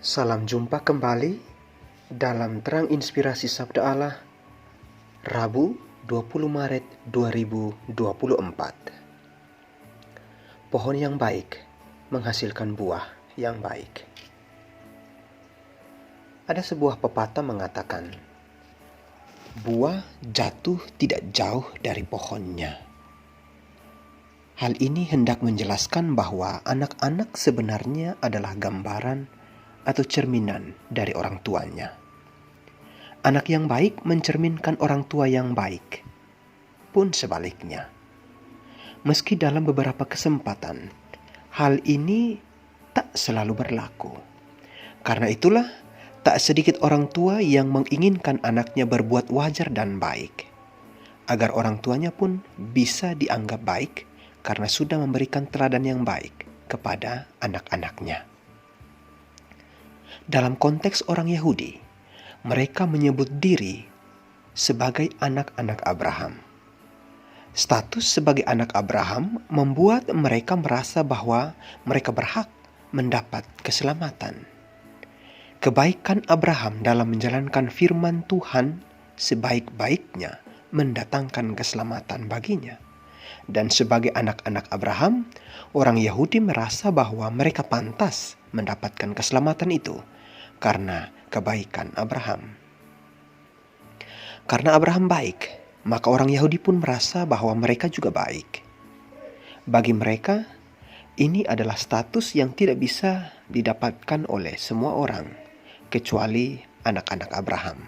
Salam jumpa kembali dalam Terang Inspirasi Sabda Allah, Rabu 20 Maret 2024. Pohon yang baik menghasilkan buah yang baik. Ada sebuah pepatah mengatakan, buah jatuh tidak jauh dari pohonnya. Hal ini hendak menjelaskan bahwa anak-anak sebenarnya adalah gambaran atau cerminan dari orang tuanya. Anak yang baik mencerminkan orang tua yang baik, pun sebaliknya. Meski dalam beberapa kesempatan, hal ini tak selalu berlaku. Karena itulah, tak sedikit orang tua yang menginginkan anaknya berbuat wajar dan baik, agar orang tuanya pun bisa dianggap baik karena sudah memberikan teladan yang baik kepada anak-anaknya. Dalam konteks orang Yahudi, mereka menyebut diri sebagai anak-anak Abraham. Status sebagai anak Abraham membuat mereka merasa bahwa mereka berhak mendapat keselamatan. Kebaikan Abraham dalam menjalankan firman Tuhan sebaik-baiknya mendatangkan keselamatan baginya. Dan sebagai anak-anak Abraham, orang Yahudi merasa bahwa mereka pantas mendapatkan keselamatan itu karena kebaikan Abraham. Karena Abraham baik, maka orang Yahudi pun merasa bahwa mereka juga baik. Bagi mereka, ini adalah status yang tidak bisa didapatkan oleh semua orang, kecuali anak-anak Abraham.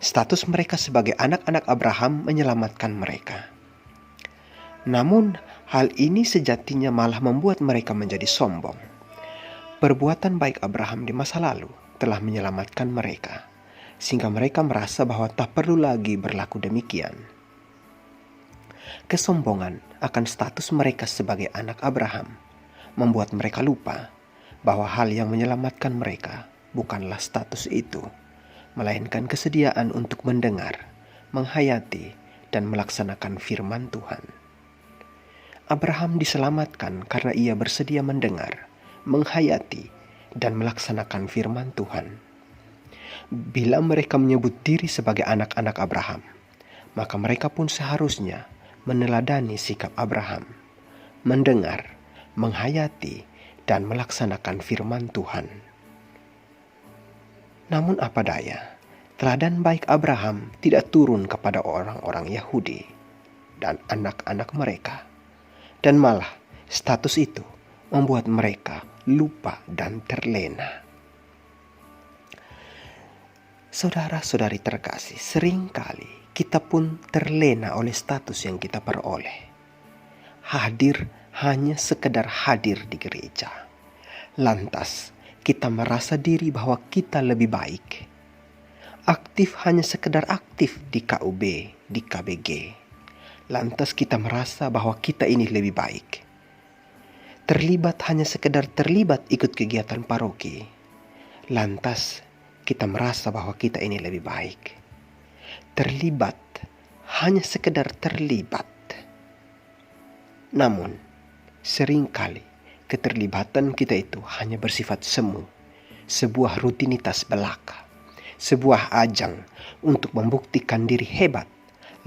Status mereka sebagai anak-anak Abraham menyelamatkan mereka. Namun, hal ini sejatinya malah membuat mereka menjadi sombong. Perbuatan baik Abraham di masa lalu telah menyelamatkan mereka, sehingga mereka merasa bahwa tak perlu lagi berlaku demikian. Kesombongan akan status mereka sebagai anak Abraham membuat mereka lupa bahwa hal yang menyelamatkan mereka bukanlah status itu, melainkan kesediaan untuk mendengar, menghayati, dan melaksanakan firman Tuhan. Abraham diselamatkan karena ia bersedia mendengar, menghayati, dan melaksanakan firman Tuhan. Bila mereka menyebut diri sebagai anak-anak Abraham, maka mereka pun seharusnya meneladani sikap Abraham, mendengar, menghayati, dan melaksanakan firman Tuhan. Namun apa daya, teladan baik Abraham tidak turun kepada orang-orang Yahudi dan anak-anak mereka. Dan malah status itu membuat mereka lupa dan terlena. Saudara-saudari terkasih, seringkali kita pun terlena oleh status yang kita peroleh. Hadir hanya sekedar hadir di gereja. Lantas kita merasa diri bahwa kita lebih baik. Aktif hanya sekedar aktif di KUB, di KBG. Lantas kita merasa bahwa kita ini lebih baik. Terlibat hanya sekedar terlibat ikut kegiatan paroki. Lantas kita merasa bahwa kita ini lebih baik. Terlibat hanya sekedar terlibat. Namun, seringkali keterlibatan kita itu hanya bersifat semu, sebuah rutinitas belaka, sebuah ajang untuk membuktikan diri hebat,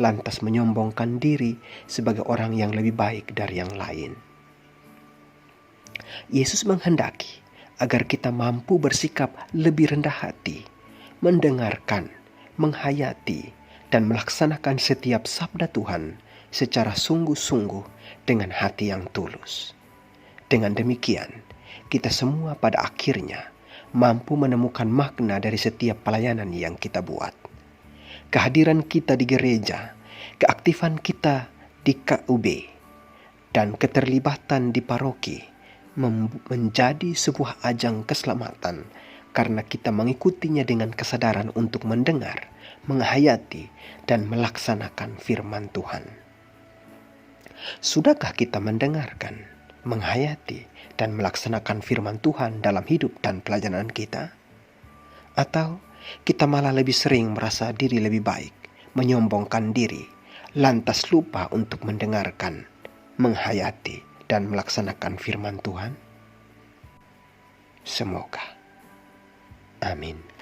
lantas menyombongkan diri sebagai orang yang lebih baik dari yang lain. Yesus menghendaki agar kita mampu bersikap lebih rendah hati, mendengarkan, menghayati, dan melaksanakan setiap sabda Tuhan secara sungguh-sungguh dengan hati yang tulus. Dengan demikian, kita semua pada akhirnya mampu menemukan makna dari setiap pelayanan yang kita buat. Kehadiran kita di gereja, keaktifan kita di KUB, dan keterlibatan di paroki menjadi sebuah ajang keselamatan karena kita mengikutinya dengan kesadaran untuk mendengar, menghayati, dan melaksanakan firman Tuhan. Sudahkah kita mendengarkan, menghayati, dan melaksanakan firman Tuhan dalam hidup dan pelayanan kita? Atau kita malah lebih sering merasa diri lebih baik, menyombongkan diri, lantas lupa untuk mendengarkan, menghayati, dan melaksanakan firman Tuhan? Semoga Amin.